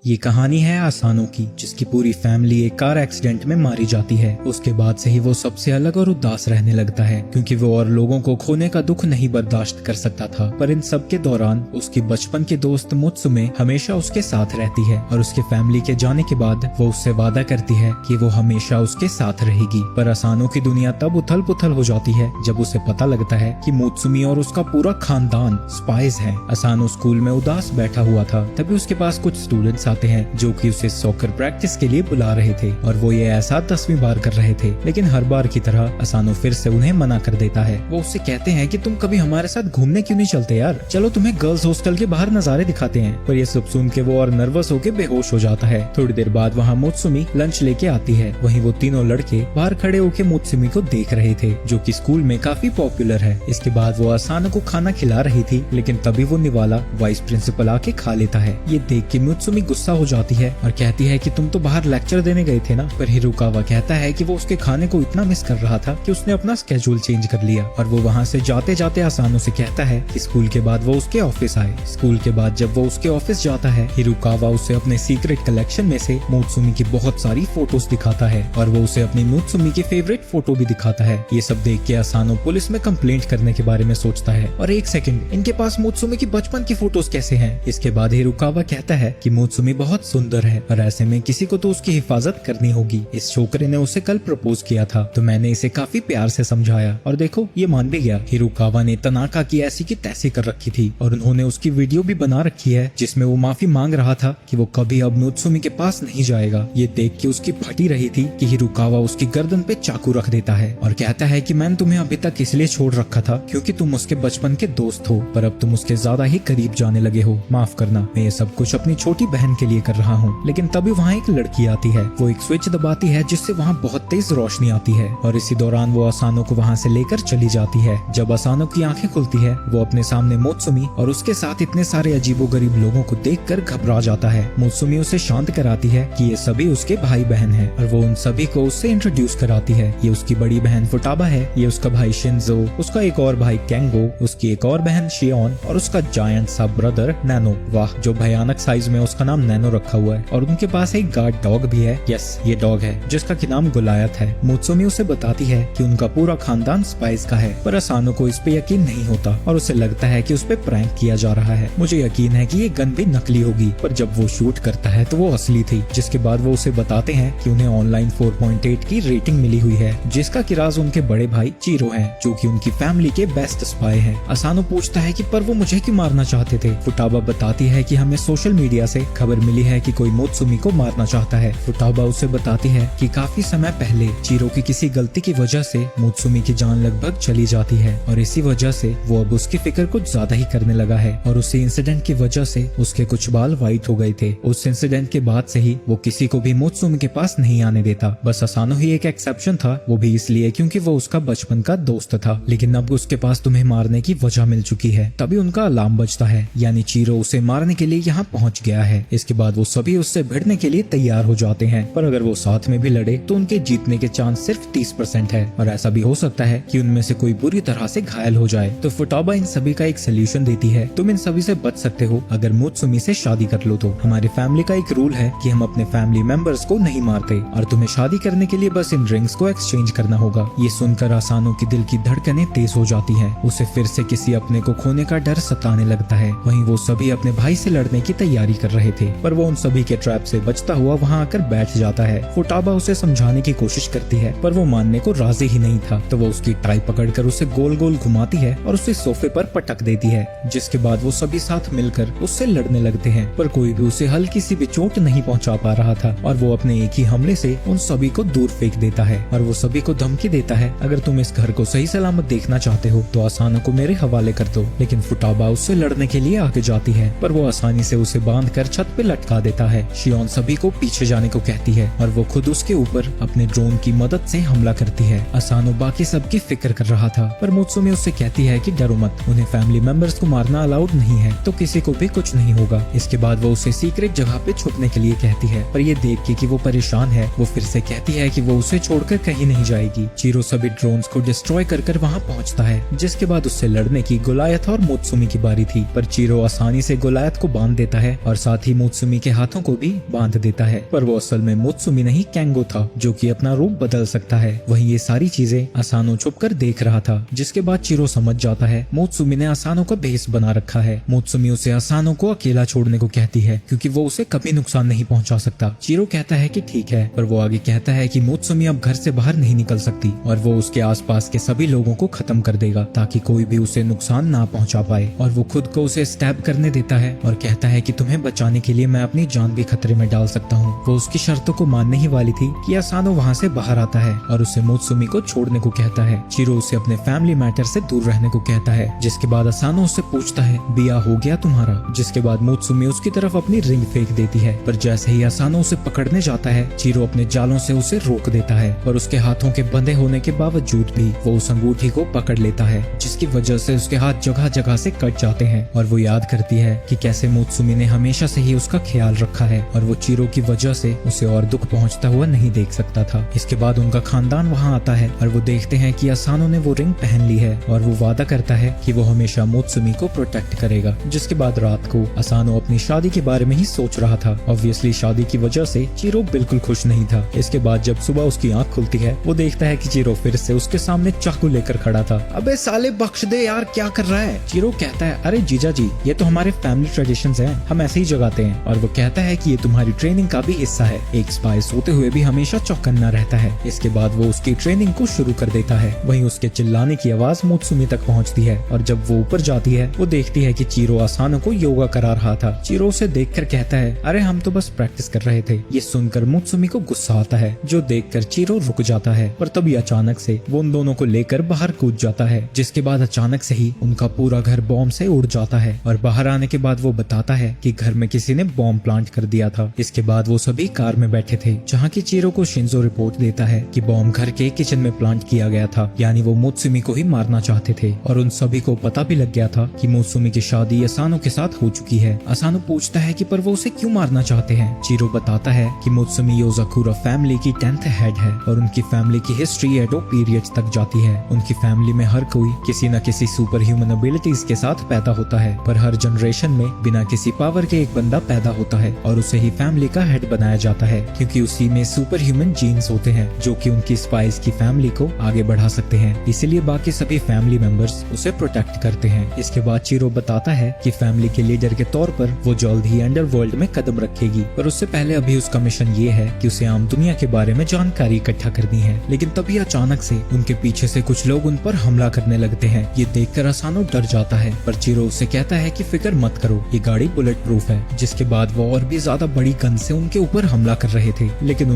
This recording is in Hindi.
ये कहानी है आसानो की, जिसकी पूरी फैमिली एक कार एक्सीडेंट में मारी जाती है। उसके बाद से ही वो सबसे अलग और उदास रहने लगता है, क्योंकि वो और लोगों को खोने का दुख नहीं बर्दाश्त कर सकता था। पर इन सब के दौरान उसकी बचपन की दोस्त मुत्सुमे हमेशा उसके साथ रहती है और उसके फैमिली के जाने के बाद वो उससे वादा करती है कि वो हमेशा उसके साथ रहेगी। पर आसानो की दुनिया तब उथल पुथल हो जाती है जब उसे पता लगता है कि मुत्सुमी और उसका पूरा खानदान स्पाइज है। आसानो स्कूल में उदास बैठा हुआ था, तभी उसके पास कुछ स्टूडेंट्स आते हैं जो कि उसे सॉकर प्रैक्टिस के लिए बुला रहे थे और वो ये ऐसा 10वीं बार कर रहे थे। लेकिन हर बार की तरह आसानो फिर से उन्हें मना कर देता है। वो उससे कहते हैं कि तुम कभी हमारे साथ घूमने क्यों नहीं चलते यार, चलो तुम्हें गर्ल्स हॉस्टल के बाहर नजारे दिखाते हैं। पर ये सब सुन के वो और नर्वस होके बेहोश हो जाता है। थोड़ी देर बाद वहाँ मुत्सुमी लंच लेके आती है। वहीं वो तीनों लड़के बाहर खड़े होके मुत्सुमी को देख रहे थे, जो कि स्कूल में काफी पॉपुलर है। इसके बाद वो आसानो को खाना खिला रही थी, लेकिन तभी वो निवाला वाइस प्रिंसिपल आके खा लेता है। ये देख के मुत्सुमी गुस्सा हो जाती है और कहती है कि तुम तो बाहर लेक्चर देने गए थे ना। पर हिरुकावा कहता है कि वो उसके खाने को इतना मिस कर रहा था कि उसने अपना स्केड्यूल चेंज कर लिया। और वो वहाँ से जाते जाते आसानो से कहता है कि स्कूल के बाद वो उसके ऑफिस आए। स्कूल के बाद जब वो उसके ऑफिस जाता है, हिरुकावा उसे अपने सीक्रेट कलेक्शन में से मुत्सुमी की बहुत सारी फोटोज दिखाता है और वो उसे अपनी मुत्सुमी की फेवरेट फोटो भी दिखाता है। ये सब देख के आसानो पुलिस में कंप्लेंट करने के बारे में सोचता है। और एक सेकंड, इनके पास मुत्सुमी की बचपन की फोटोज कैसे हैं? इसके बाद हिरुकावा कहता है कि मुत्सुमी बहुत सुंदर है और ऐसे में किसी को तो उसकी हिफाजत करनी होगी। इस छोकरे ने उसे कल प्रपोज किया था, तो मैंने इसे काफी प्यार से समझाया और देखो ये मान भी गया। हिरुकावा ने तनाका की ऐसी की तैसी कर रखी थी और उन्होंने उसकी वीडियो भी बना रखी है, जिसमें वो माफी मांग रहा था कि वो कभी अब मुत्सुमी के पास नहीं जाएगा। ये देख के उसकी फटी रही थी कि हिरुकावा उसकी गर्दन पे चाकू रख देता है और कहता है कि मैंने तुम्हें अभी तक इसलिए छोड़ रखा था क्योंकि तुम उसके बचपन के दोस्त हो, पर अब तुम उसके ज्यादा ही करीब जाने लगे हो। माफ करना, मैं ये सब कुछ अपनी छोटी बहन के लिए कर रहा हूँ। लेकिन तभी वहाँ एक लड़की आती है। वो एक स्विच दबाती है जिससे वहाँ बहुत तेज रोशनी आती है और इसी दौरान वो आसानो को वहाँ से लेकर चली जाती है। जब आसानो की आंखें खुलती है, वो अपने सामने मुत्सुमी और उसके साथ इतने सारे अजीबोगरीब लोगों को देखकर घबरा जाता है। मुत्सुमी उसे शांत कराती है कि ये सभी उसके भाई बहन हैं और वो उन सभी को उससे इंट्रोड्यूस कराती है। ये उसकी बड़ी बहन फुटाबा है, ये उसका भाई शिंजो, उसका एक और भाई केंगो, उसकी एक और बहन शियोन और उसका जायंट सा ब्रदर नैनो। वाह, जो भयानक साइज में उसका नाम नैनो रखा हुआ है। और उनके पास एक गार्ड डॉग भी है। यस, ये डॉग है जिसका कि नाम गुलायत है। मुत्सुमी उसे बताती है कि उनका पूरा खानदान स्पाइस का है, पर आसानो को इस पे यकीन नहीं होता और उसे लगता है कि उस पे प्रैंक किया जा रहा है। मुझे यकीन है कि ये गन भी नकली होगी, पर जब वो शूट करता है तो वो असली थी। जिसके बाद वो उसे बताते हैं कि उन्हें ऑनलाइन 4.8 की रेटिंग मिली हुई है, जिसका कि राज उनके बड़े भाई चीरो है, जो कि उनकी फैमिली के बेस्ट स्पाई है। आसानो पूछता है कि पर वो मुझे क्यों मारना चाहते थे? फुटाबा बताती है कि हमें सोशल मीडिया से खबर मिली है कि कोई मुत्सुमी को मारना चाहता है। फुटाबा उसे बताती है कि काफी समय पहले चीरो की किसी गलती की वजह से मुत्सुमी की जान लगभग चली जाती है और इसी वजह से वो अब उसकी फिक्र कुछ ज्यादा ही करने लगा है और उसी इंसिडेंट की वजह से उसके कुछ बाल व्हाइट हो गए थे। उस इंसिडेंट के बाद से ही वो किसी को भी मुत्सुमी के पास नहीं आने देता। बस आसानो ही एक एक्सेप्शन था, वो भी इसलिए क्योंकि वो उसका बचपन का दोस्त था। लेकिन अब उसके पास तुम्हें मारने की वजह मिल चुकी है। तभी उनका अलार्म बजता है, यानी चीरो उसे मारने के लिए यहाँ पहुँच गया है। इसके बाद वो सभी उससे भिड़ने के लिए तैयार हो जाते हैं, पर अगर वो साथ में भी लड़े तो उनके जीतने के चांस सिर्फ 30% है और ऐसा भी हो सकता है कि उनमें से कोई बुरी तरह से घायल हो जाए। तो फुटाबा इन सभी का एक सोल्यूशन देती है, तुम इन सभी से बच सकते हो अगर मुत्सुमी से शादी कर लो तो। हमारी फैमिली का एक रूल है कि हम अपने फैमिली मेंबर्स को नहीं मारते और तुम्हें शादी करने के लिए बस इन रिंग्स को एक्सचेंज करना होगा। ये सुनकर आसानो की दिल की धड़कनें तेज हो जाती है। उसे फिर से किसी अपने को खोने का डर सताने लगता है। वहीं वो सभी अपने भाई से लड़ने की तैयारी कर रहे थे, पर वो उन सभी के ट्रैप से बचता हुआ वहाँ आकर बैठ जाता है। फुटाबा उसे समझाने की कोशिश करती है, पर वो मानने को राजी ही नहीं था। तो वो उसकी टाई पकड़कर उसे गोल गोल घुमाती है और उसे सोफे पर पटक देती है, जिसके बाद वो सभी साथ मिलकर उससे लड़ने लगते हैं। पर कोई भी उसे हल्की सी भी चोट नहीं पहुंचा पा रहा था और वो अपने एक ही हमले से उन सभी को दूर फेंक देता है और वो सभी को धमकी देता है, अगर तुम इस घर को सही सलामत देखना चाहते हो तो आसानो को मेरे हवाले कर दो। लेकिन फुटाबा उससे लड़ने के लिए आगे जाती है, पर वो आसानी से उसे बांध कर छत पे लटका देता है। शियोन सभी को पीछे जाने को कहती है और वो खुद उसके ऊपर अपने ड्रोन की मदद से हमला करती है। आसानो बाकी सबकी फिक्र कर रहा था, पर मुत्सुमी उससे कहती है कि डरो मत, उन्हें फैमिली मेंबर्स को मारना अलाउड नहीं है, तो किसी को भी कुछ नहीं होगा। इसके बाद वो उसे सीक्रेट जगह पे छुपने के लिए कहती है, पर ये देख के कि वो परेशान है, वो फिर से कहती है कि वो उसे छोड़कर कहीं नहीं जाएगी। चीरो सभी ड्रोन्स को डिस्ट्रॉय कर वहाँ पहुँचता है, जिसके बाद उससे लड़ने की गुलायत और मुत्सुमी की बारी थी, पर चीरो आसानी से गुलायत को बांध देता है और साथ ही मोत्सुमी के हाथों को भी बांध देता है, पर वो असल में मोत्सुमी नहीं कैंगो था जो कि अपना रूप बदल सकता है। वहीं ये सारी चीजें असानो छुपकर देख रहा था, जिसके बाद चिरो समझ जाता है मोत्सुमी ने असानो का भेष बना रखा है। मोत्सुमी उसे असानो को अकेला छोड़ने को कहती है क्योंकि वो उसे कभी नुकसान नहीं पहुंचा सकता। चिरो कहता है कि ठीक है, पर वो आगे कहता है कि मोत्सुमी अब घर से बाहर नहीं निकल सकती और वो उसके आसपास के सभी लोगों को खत्म कर देगा ताकि कोई भी उसे नुकसान ना पहुंचा पाए। और वो खुद को उसे स्टैब करने देता है और कहता है कि तुम्हें बचाने के लिए मैं अपनी जान भी खतरे में डाल सकता हूँ। वो उसकी शर्तों को मानने ही वाली थी कि असानो वहाँ से बाहर आता है और उसे मोत्सुमी को छोड़ने को कहता है। चिरो उसे अपने फैमिली मैटर से दूर रहने को कहता है, जिसके बाद असानो उससे पूछता है बिया हो गया तुम्हारा, जिसके बाद मोत्सुमी उसकी तरफ अपनी रिंग फेंक देती है। पर जैसे ही असानो उसे पकड़ने जाता है, चिरो अपने जालों से उसे रोक देता है और उसके हाथों के बंधे होने के बावजूद भी वो उस अंगूठी को पकड़ लेता है, जिसकी वजह से उसके हाथ जगह जगह से कट जाते हैं। और वो याद करती है कि कैसे मोत्सुमी ने हमेशा से ही उसका ख्याल रखा है और वो चिरो की वजह से उसे और दुख पहुंचता हुआ नहीं देख सकता था। इसके बाद उनका खानदान वहां आता है और वो देखते हैं कि असानो ने वो रिंग पहन ली है और वो वादा करता है कि वो हमेशा मोत्सुमी को प्रोटेक्ट करेगा। जिसके बाद रात को असानो अपनी शादी के बारे में ही सोच रहा था। ऑब्वियसली शादी की वजह से चिरो बिल्कुल खुश नहीं था। इसके बाद जब सुबह उसकी आंख खुलती है, वो देखता है कि चिरो फिर से उसके सामने चाकू लेकर खड़ा था। अबे साले बख्श दे यार, क्या कर रहा है? चिरो कहता है अरे जीजा जी, ये तो हमारे फैमिली ट्रेडिशंस हैं, हम ऐसे ही जगाते हैं। और वो कहता है कि ये तुम्हारी ट्रेनिंग का भी हिस्सा है। एक स्पाई सोते हुए भी हमेशा चौकन्ना रहता है। इसके बाद वो उसकी ट्रेनिंग को शुरू कर देता है। वहीं उसके चिल्लाने की आवाज मोत्सुमी तक पहुंचती है और जब वो ऊपर जाती है, वो देखती है कि चिरो असानो को योगा करा रहा था। चिरो उसे देखकर कहता है अरे हम तो बस प्रैक्टिस कर रहे थे। ये सुनकर मोत्सुमी को गुस्सा आता है, जो देखकर चिरो रुक जाता है। पर तभी अचानक से वो उन दोनों को लेकर बाहर कूद जाता है, जिसके बाद अचानक से ही उनका पूरा घर बॉम्ब से उड़ जाता है। और बाहर आने के बाद वो बताता है कि घर में किसी ने बॉम्ब प्लांट कर दिया था। इसके बाद वो सभी कार में बैठे थे, जहाँ की चिरो को शिंजो रिपोर्ट देता है कि बॉम्ब घर के किचन में प्लांट किया गया था, यानी वो मोत्सुमी को ही मारना चाहते थे। और उन सभी को पता भी लग गया था कि मोत्सुमी की शादी असानो के साथ हो चुकी है। असानो पूछता है कि पर वो उसे क्यों मारना चाहते हैं। चिरो बताता है कि मोत्सुमी योजाकुरा फैमिली की 10th हेड है और उनकी फैमिली की हिस्ट्री एडो पीरियड्स तक जाती है। उनकी फैमिली में हर कोई किसी न किसी सुपर ह्यूमन एबिलिटीज के साथ पैदा होता है, पर हर जनरेशन में बिना किसी पावर के एक बंदा पैदा होता है और उसे ही फैमिली का हेड बनाया जाता है, क्योंकि उसी में सुपर ह्यूमन जीन्स होते हैं जो कि उनकी स्पाइस की फैमिली को आगे बढ़ा सकते हैं। इसीलिए बाकी सभी फैमिली मेंबर्स उसे प्रोटेक्ट करते हैं। इसके बाद चिरो बताता है कि फैमिली के लीडर के तौर पर वो जल्द ही अंडरवर्ल्ड में कदम रखेगी, पर उससे पहले अभी उसका मिशन ये है कि उसे आम दुनिया के बारे में जानकारी इकट्ठा करनी है। लेकिन तभी अचानक से उनके पीछे से कुछ लोग उन पर हमला करने लगते हैं। ये देखकर असानो डर जाता है, पर चिरो उसे कहता है कि फिक्र मत करो, ये गाड़ी बुलेट प्रूफ है। जिसके बाद वो और भी ज्यादा बड़ी गन से उनके ऊपर हमला कर रहे थे, लेकिन